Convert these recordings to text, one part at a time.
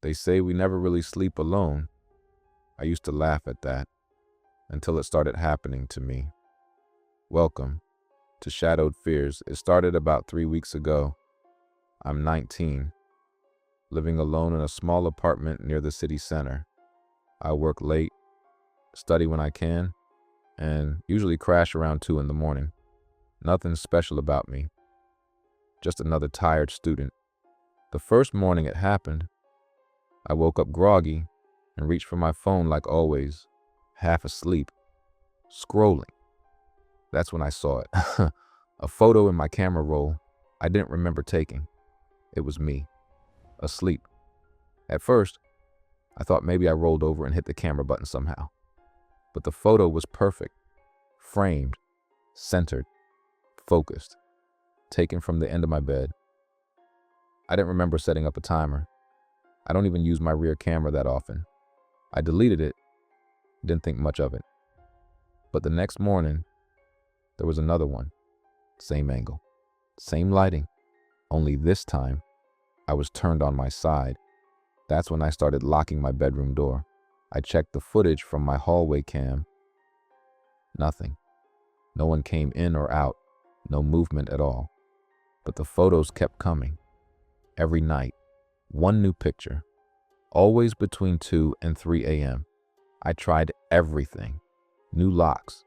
They say we never really sleep alone. I used to laugh at that until it started happening to me. Welcome to Shadowed Fears. It started about 3 weeks ago. I'm 19, living alone in a small apartment near the city center. I work late, study when I can, and usually crash around 2 in the morning. Nothing special about me, just another tired student. The first morning it happened, I woke up groggy and reached for my phone like always, half asleep, scrolling. That's when I saw it. A photo in my camera roll I didn't remember taking. It was me, asleep. At first, I thought maybe I rolled over and hit the camera button somehow. But the photo was perfect, framed, centered, focused, taken from the end of my bed. I didn't remember setting up a timer. I don't even use my rear camera that often. I deleted it, didn't think much of it. But the next morning, there was another one. Same angle, same lighting, only this time, I was turned on my side. That's when I started locking my bedroom door. I checked the footage from my hallway cam. Nothing. No one came in or out, no movement at all. But the photos kept coming. Every night, one new picture, always between 2 and 3 a.m. I tried everything. New locks,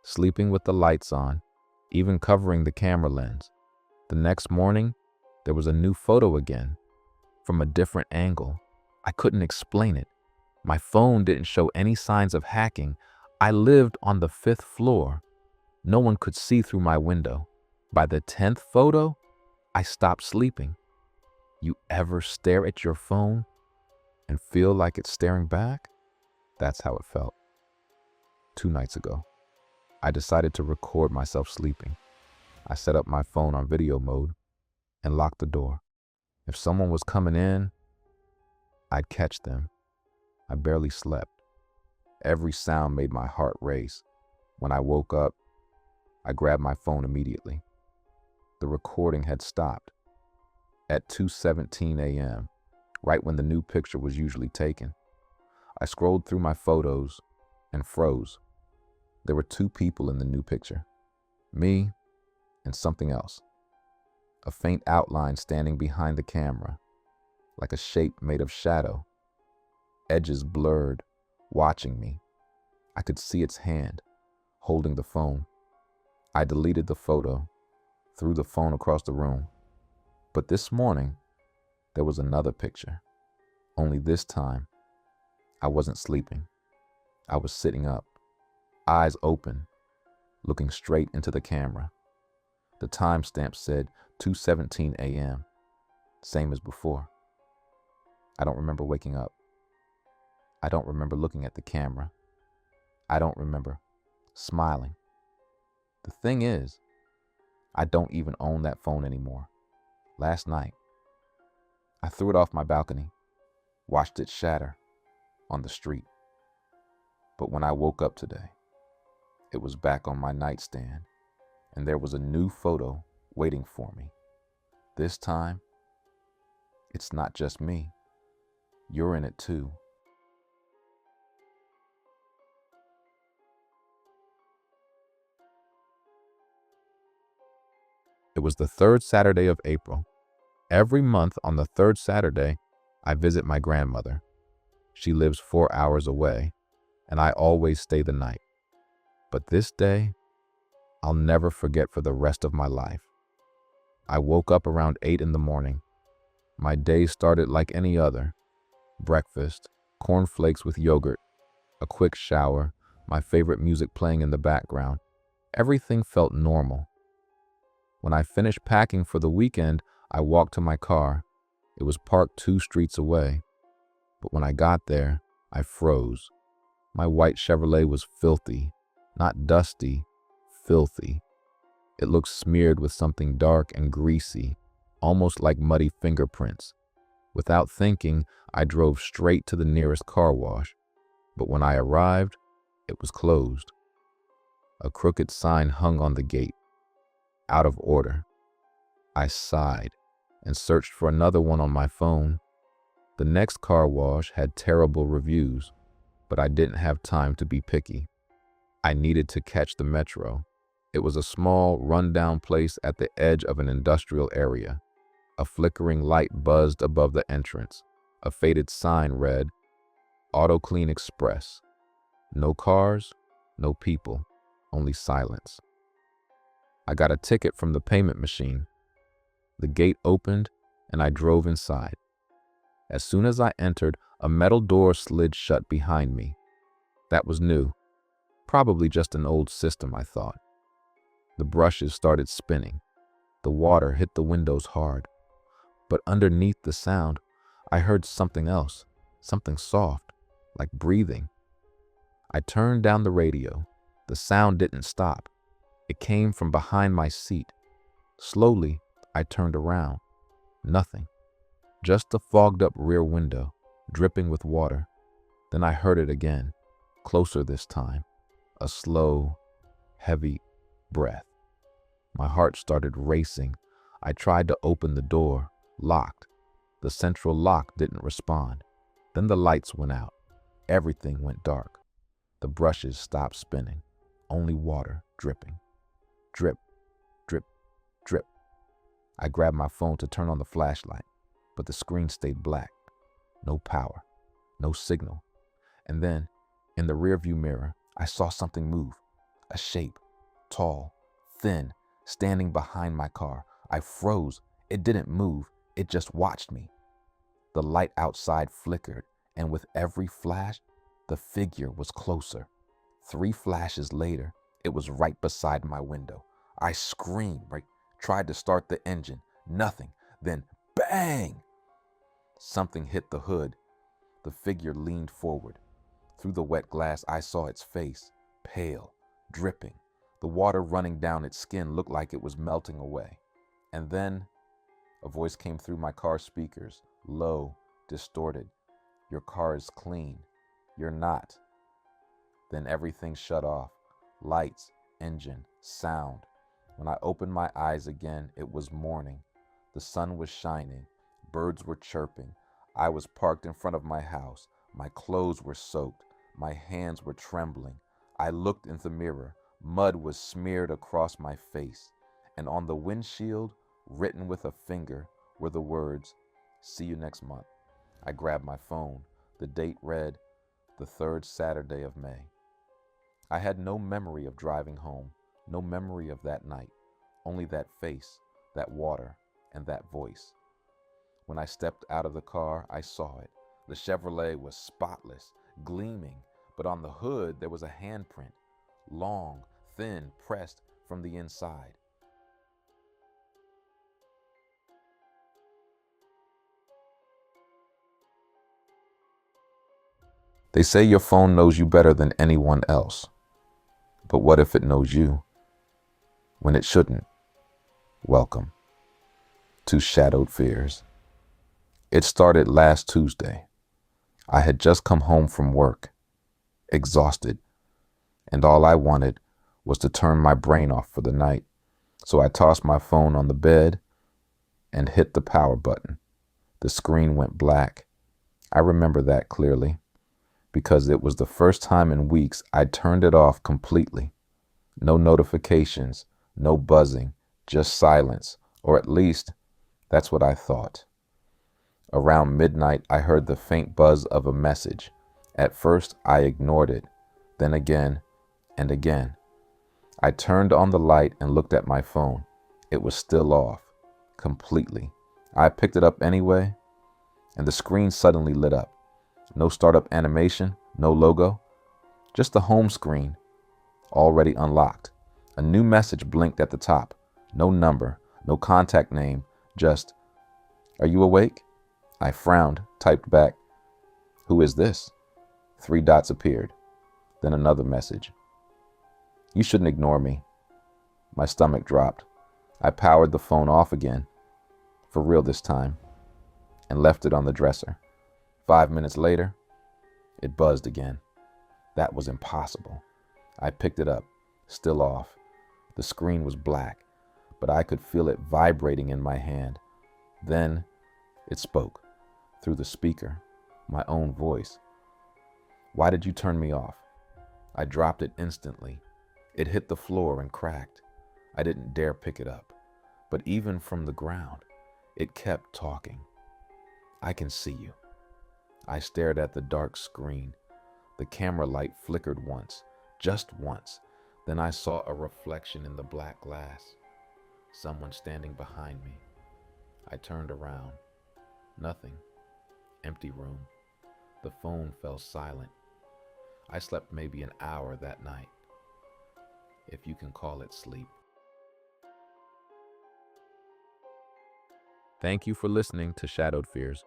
sleeping with the lights on, even covering the camera lens. The next morning, there was a new photo again, from a different angle. I couldn't explain it. My phone didn't show any signs of hacking. I lived on the 5th floor. No one could see through my window. By the 10th photo, I stopped sleeping. You ever stare at your phone and feel like it's staring back? That's how it felt. 2 nights ago, I decided to record myself sleeping. I set up my phone on video mode and locked the door. If someone was coming in, I'd catch them. I barely slept. Every sound made my heart race. When I woke up, I grabbed my phone immediately. The recording had stopped at 2:17 a.m., right when the new picture was usually taken. I scrolled through my photos and froze. There were 2 people in the new picture, me and something else. A faint outline standing behind the camera, like a shape made of shadow, edges blurred, watching me. I could see its hand, holding the phone. I deleted the photo, threw the phone across the room. But this morning, there was another picture. Only this time, I wasn't sleeping. I was sitting up, eyes open, looking straight into the camera. The timestamp said 2:17 a.m., same as before. I don't remember waking up. I don't remember looking at the camera. I don't remember smiling. The thing is, I don't even own that phone anymore. Last night, I threw it off my balcony, watched it shatter on the street. But when I woke up today, it was back on my nightstand, and there was a new photo waiting for me. This time, it's not just me. You're in it too. It was the 3rd Saturday of April. Every month on the 3rd Saturday, I visit my grandmother. She lives 4 hours away, and I always stay the night. But this day, I'll never forget for the rest of my life. I woke up around 8 in the morning. My day started like any other. Breakfast, cornflakes with yogurt, a quick shower, my favorite music playing in the background. Everything felt normal. When I finished packing for the weekend, I walked to my car. It was parked 2 streets away. But when I got there, I froze. My white Chevrolet was filthy, not dusty, filthy. It looked smeared with something dark and greasy, almost like muddy fingerprints. Without thinking, I drove straight to the nearest car wash. But when I arrived, it was closed. A crooked sign hung on the gate. Out of order. I sighed and searched for another one on my phone, The next car wash had terrible reviews, but I didn't have time to be picky. I needed to catch the metro. It was a small, rundown place at the edge of an industrial area. A flickering light buzzed above the entrance. A faded sign read, Auto Clean Express. No cars, no people, only silence. I got a ticket from the payment machine. The gate opened and I drove inside. As soon as I entered, a metal door slid shut behind me. That was new. Probably just an old system, I thought. The brushes started spinning. The water hit the windows hard. But underneath the sound, I heard something else, something soft, like breathing. I turned down the radio. The sound didn't stop. It came from behind my seat. Slowly, I turned around. Nothing. Just the fogged up rear window, dripping with water. Then I heard it again, closer this time. A slow, heavy breath. My heart started racing. I tried to open the door, locked. The central lock didn't respond. Then the lights went out. Everything went dark. The brushes stopped spinning. Only water dripping. Drip, drip, drip. I grabbed my phone to turn on the flashlight, but the screen stayed black. No power, no signal. And then, in the rearview mirror, I saw something move. A shape, tall, thin, standing behind my car. I froze. It didn't move. It just watched me. The light outside flickered, and with every flash, the figure was closer. 3 flashes later, it was right beside my window. I screamed, tried to start the engine. Nothing. Then, bang! Something hit the hood. The figure leaned forward. Through the wet glass, I saw its face, pale, dripping. The water running down its skin looked like it was melting away. And then, a voice came through my car speakers, low, distorted. Your car is clean. You're not. Then everything shut off. Lights, engine, sound. When I opened my eyes again, it was morning. The sun was shining. Birds were chirping. I was parked in front of my house. My clothes were soaked. My hands were trembling. I looked in the mirror. Mud was smeared across my face. And on the windshield, written with a finger, were the words, "See you next month." I grabbed my phone. The date read, the 3rd Saturday of May. I had no memory of driving home, no memory of that night, only that face, that water, and that voice. When I stepped out of the car, I saw it. The Chevrolet was spotless, gleaming, but on the hood there was a handprint, long, thin, pressed from the inside. They say your phone knows you better than anyone else. But what if it knows you when it shouldn't? Welcome to Shadowed Fears. It started last Tuesday. I had just come home from work, exhausted, and all I wanted was to turn my brain off for the night. So I tossed my phone on the bed and hit the power button. The screen went black. I remember that clearly, because it was the first time in weeks I'd turned it off completely. No notifications, no buzzing, just silence, or at least that's what I thought. Around midnight, I heard the faint buzz of a message. At first, I ignored it, then again and again. I turned on the light and looked at my phone. It was still off, completely. I picked it up anyway, and the screen suddenly lit up. No startup animation, no logo, just the home screen, already unlocked. A new message blinked at the top. No number, no contact name, just, "Are you awake?" I frowned, typed back, "Who is this?" 3 dots appeared. Then another message. "You shouldn't ignore me." My stomach dropped. I powered the phone off again, for real this time, and left it on the dresser. 5 minutes later, it buzzed again. That was impossible. I picked it up, still off. The screen was black, but I could feel it vibrating in my hand. Then it spoke. through the speaker, my own voice. "Why did you turn me off?" I dropped it instantly. It hit the floor and cracked. I didn't dare pick it up. But even from the ground, it kept talking. "I can see you." I stared at the dark screen. The camera light flickered once, just once. Then I saw a reflection in the black glass. Someone standing behind me. I turned around. Nothing. Empty room. The phone fell silent. I slept maybe an hour that night, if you can call it sleep. Thank you for listening to Shadowed Fears.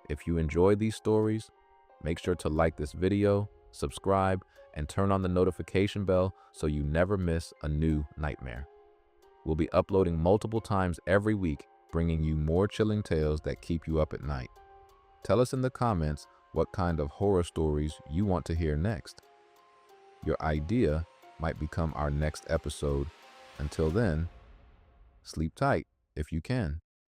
If you enjoy these stories, make sure to like this video, subscribe, and turn on the notification bell so you never miss a new nightmare. We'll be uploading multiple times every week, bringing you more chilling tales that keep you up at night. Tell us in the comments what kind of horror stories you want to hear next. Your idea might become our next episode. Until then, sleep tight if you can.